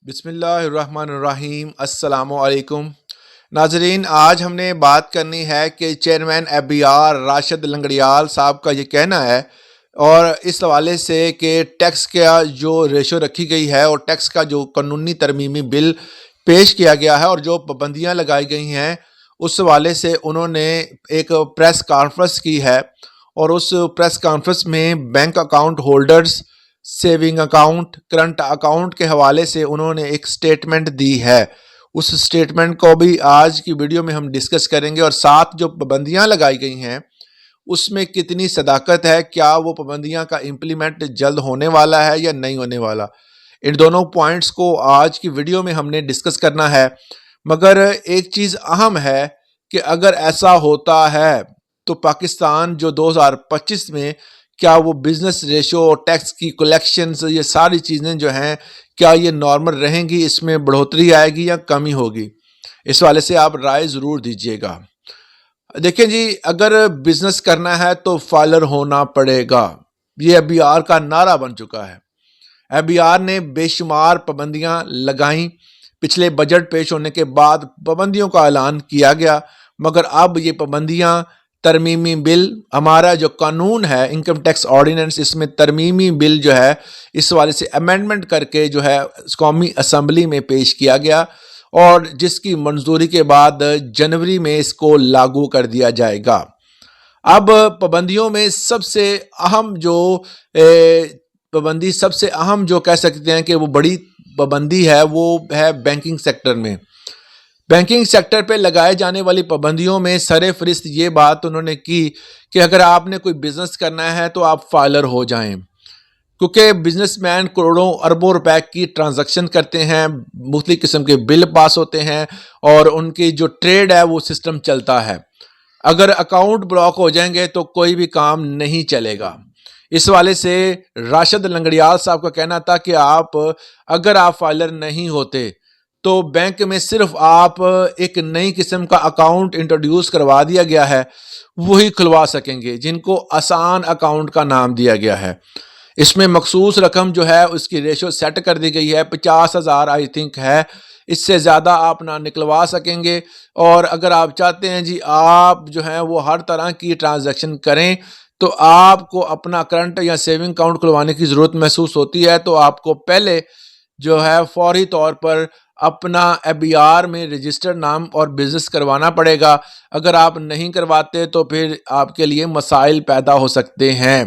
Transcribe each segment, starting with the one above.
بسم اللہ الرحمن الرحیم۔ السلام علیکم ناظرین، آج ہم نے بات کرنی ہے کہ چیئرمین FBR راشد لنگڑیال صاحب کا یہ کہنا ہے اور اس حوالے سے کہ ٹیکس کا جو ریشو رکھی گئی ہے اور ٹیکس کا جو قانونی ترمیمی بل پیش کیا گیا ہے اور جو پابندیاں لگائی گئی ہیں اس حوالے سے انہوں نے ایک پریس کانفرنس کی ہے اور اس پریس کانفرنس میں bank account holders, saving account, current account کے حوالے سے انہوں نے ایک سٹیٹمنٹ دی ہے۔ اس سٹیٹمنٹ کو بھی آج کی ویڈیو میں ہم ڈسکس کریں گے اور ساتھ جو پابندیاں لگائی گئی ہیں اس میں کتنی صداقت ہے، کیا وہ پابندیاں کا امپلیمنٹ جلد ہونے والا ہے یا نہیں ہونے والا۔ ان دونوں پوائنٹس کو آج کی ویڈیو میں ہم نے ڈسکس کرنا ہے، مگر ایک چیز اہم ہے کہ اگر ایسا ہوتا ہے تو پاکستان جو 2025 میں کیا وہ بزنس ریشو اور ٹیکس کی کلیکشنز، یہ ساری چیزیں جو ہیں کیا یہ نارمل رہیں گی، اس میں بڑھوتری آئے گی یا کمی ہوگی؟ اس والے سے آپ رائے ضرور دیجیے گا۔ دیکھیں جی، اگر بزنس کرنا ہے تو فائلر ہونا پڑے گا، یہ FBR کا نعرہ بن چکا ہے۔ FBR نے بے شمار پابندیاں لگائیں، پچھلے بجٹ پیش ہونے کے بعد پابندیوں کا اعلان کیا گیا، مگر اب یہ پابندیاں ترمیمی بل، ہمارا جو قانون ہے انکم ٹیکس آرڈیننس، اس میں ترمیمی بل جو ہے اس والے سے امینڈمنٹ کر کے جو ہے قومی اسمبلی میں پیش کیا گیا اور جس کی منظوری کے بعد جنوری میں اس کو لاگو کر دیا جائے گا۔ اب پابندیوں میں سب سے اہم جو کہہ سکتے ہیں کہ وہ بڑی پابندی ہے وہ ہے بینکنگ سیکٹر میں۔ بینکنگ سیکٹر پہ لگائے جانے والی پابندیوں میں سر فہرست یہ بات انہوں نے کی کہ اگر آپ نے کوئی بزنس کرنا ہے تو آپ فائلر ہو جائیں، کیونکہ بزنس مین کروڑوں اربوں روپے کی ٹرانزیکشن کرتے ہیں، مختلف قسم کے بل پاس ہوتے ہیں اور ان کی جو ٹریڈ ہے وہ سسٹم چلتا ہے۔ اگر اکاؤنٹ بلاک ہو جائیں گے تو کوئی بھی کام نہیں چلے گا۔ اس والے سے راشد لنگڑیال صاحب کا کہنا تھا کہ اگر آپ فائلر نہیں ہوتے تو بینک میں صرف آپ ایک نئی قسم کا اکاؤنٹ انٹروڈیوس کروا دیا گیا ہے، وہی کھلوا سکیں گے، جن کو آسان اکاؤنٹ کا نام دیا گیا ہے۔ اس میں مخصوص رقم جو ہے اس کی ریشو سیٹ کر دی گئی ہے، 50,000 آئی تھنک ہے، اس سے زیادہ آپ نہ نکلوا سکیں گے۔ اور اگر آپ چاہتے ہیں جی آپ جو ہیں وہ ہر طرح کی ٹرانزیکشن کریں تو آپ کو اپنا کرنٹ یا سیونگ اکاؤنٹ کھلوانے کی ضرورت محسوس ہوتی ہے، تو آپ کو پہلے جو ہے فوری طور پر اپنا FBR میں رجسٹر نام اور بزنس کروانا پڑے گا۔ اگر آپ نہیں کرواتے تو پھر آپ کے لیے مسائل پیدا ہو سکتے ہیں۔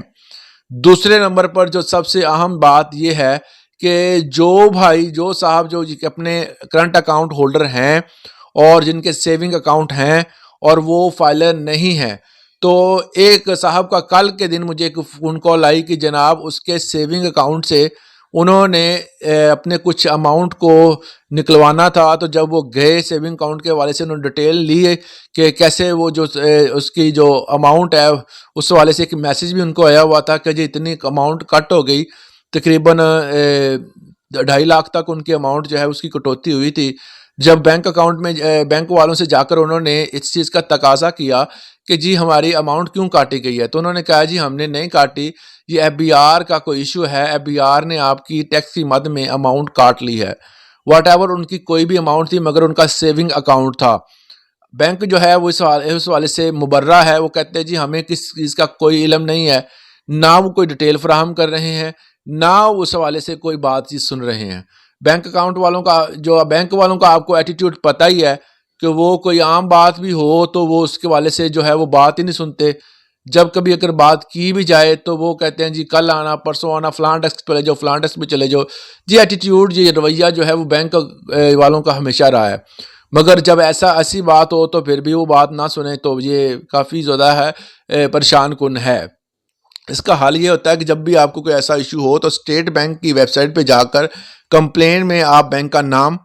دوسرے نمبر پر جو سب سے اہم بات یہ ہے کہ جو صاحب جو اپنے کرنٹ اکاؤنٹ ہولڈر ہیں اور جن کے سیونگ اکاؤنٹ ہیں اور وہ فائلر نہیں ہیں، تو ایک صاحب کا کل کے دن مجھے ایک فون کال آئی کہ جناب اس کے سیونگ اکاؤنٹ سے انہوں نے اپنے کچھ اماؤنٹ کو نکلوانا تھا، تو جب وہ گئے سیونگ اکاؤنٹ کے حوالے سے انہوں نے ڈیٹیل لی کہ کیسے وہ جو اس کی جو اماؤنٹ ہے اس حوالے سے ایک میسیج بھی ان کو آیا ہوا تھا کہ جی اتنی اماؤنٹ کٹ ہو گئی، تقریباً 2.5 لاکھ تک ان کی اماؤنٹ جو ہے اس کی کٹوتی ہوئی تھی۔ جب بینک اکاؤنٹ میں بینک والوں سے جا کر انہوں نے اس چیز کا تقاضا کیا کہ جی ہماری اماؤنٹ کیوں کاٹی گئی ہے، تو انہوں نے کہا جی ہم نے نہیں کاٹی، یہ FBR کا کوئی ایشو ہے، FBR نے آپ کی ٹیکس کی مد میں اماؤنٹ کاٹ لی ہے۔ واٹ ایور ان کی کوئی بھی اماؤنٹ تھی مگر ان کا سیونگ اکاؤنٹ تھا۔ بینک جو ہے وہ اس حوالے سے مبرہ ہے، وہ کہتے ہیں جی ہمیں کس چیز کا کوئی علم نہیں ہے، نہ وہ کوئی ڈیٹیل فراہم کر رہے ہیں، نہ اس حوالے سے کوئی بات چیت سن رہے ہیں۔ بینک والوں کا آپ کو ایٹیٹیوڈ پتہ ہی ہے کہ وہ کوئی عام بات بھی ہو تو وہ اس کے حوالے سے جو ہے وہ بات ہی نہیں سنتے۔ جب کبھی اگر بات کی بھی جائے تو وہ کہتے ہیں جی کل آنا، پرسوں آنا، فلان ڈیسک پہ چلے جاؤ، فلان ڈیسک پہ چلے جاؤ۔ جی ایٹیٹیوڈ، یہ رویہ جو ہے وہ بینک والوں کا ہمیشہ رہا ہے، مگر جب ایسی بات ہو تو پھر بھی وہ بات نہ سنیں تو یہ کافی زیادہ ہے پریشان کن ہے۔ اس کا حل یہ ہوتا ہے کہ جب بھی آپ کو کوئی ایسا ایشو ہو تو اسٹیٹ بینک کی ویب سائٹ پہ جا کر کمپلین میں آپ بینک کا نام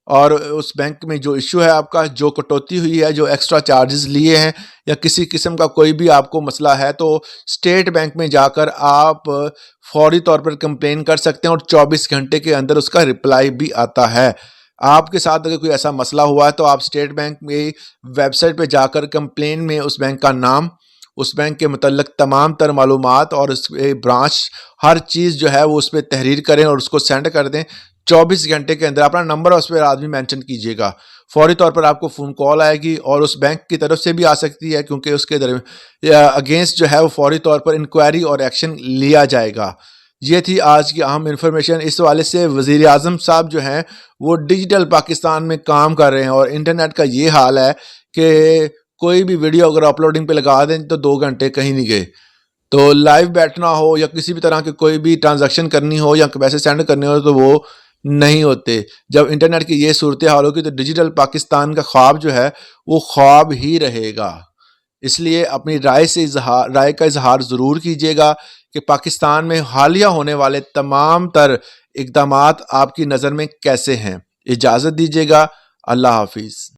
اور اس بینک میں جو ایشو ہے آپ کا، جو کٹوتی ہوئی ہے، جو ایکسٹرا چارجز لیے ہیں یا کسی قسم کا کوئی بھی آپ کو مسئلہ ہے، تو اسٹیٹ بینک میں جا کر آپ فوری طور پر کمپلین کر سکتے ہیں اور 24 گھنٹے کے اندر اس کا رپلائی بھی آتا ہے۔ آپ کے ساتھ اگر کوئی ایسا مسئلہ ہوا ہے تو آپ اسٹیٹ بینک میں ویب سائٹ پہ جا کر کمپلین میں اس بینک کا نام، اس بینک کے متعلق تمام تر معلومات اور اس برانچ، ہر چیز جو ہے وہ اس پہ تحریر کریں اور اس کو سینڈ کر دیں۔ 24 گھنٹے کے اندر اپنا نمبر اس پہ آدمی مینشن کیجیے گا، فوری طور پر آپ کو فون کال آئے گی، اور اس بینک کی طرف سے بھی آ سکتی ہے کیونکہ اس کے اگینسٹ جو ہے وہ فوری طور پر انکوائری اور ایکشن لیا جائے گا۔ یہ تھی آج کی اہم انفارمیشن۔ اس حوالے سے وزیر اعظم صاحب جو ہیں وہ ڈیجیٹل پاکستان میں کام کر رہے ہیں، اور انٹرنیٹ کا یہ حال ہے کہ کوئی بھی ویڈیو اگر اپلوڈنگ پہ لگا دیں تو 2 گھنٹے کہیں نہیں گئے، تو لائیو بیٹھنا ہو یا کسی بھی طرح کی کوئی بھی ٹرانزیکشن کرنی ہو یا پیسے سینڈ کرنے ہو تو وہ نہیں ہوتے۔ جب انٹرنیٹ کی یہ صورتحال ہوگی تو ڈیجیٹل پاکستان کا خواب جو ہے وہ خواب ہی رہے گا۔ اس لیے اپنی رائے کا اظہار ضرور کیجیے گا کہ پاکستان میں حالیہ ہونے والے تمام تر اقدامات آپ کی نظر میں کیسے ہیں۔ اجازت دیجیے گا، اللہ حافظ۔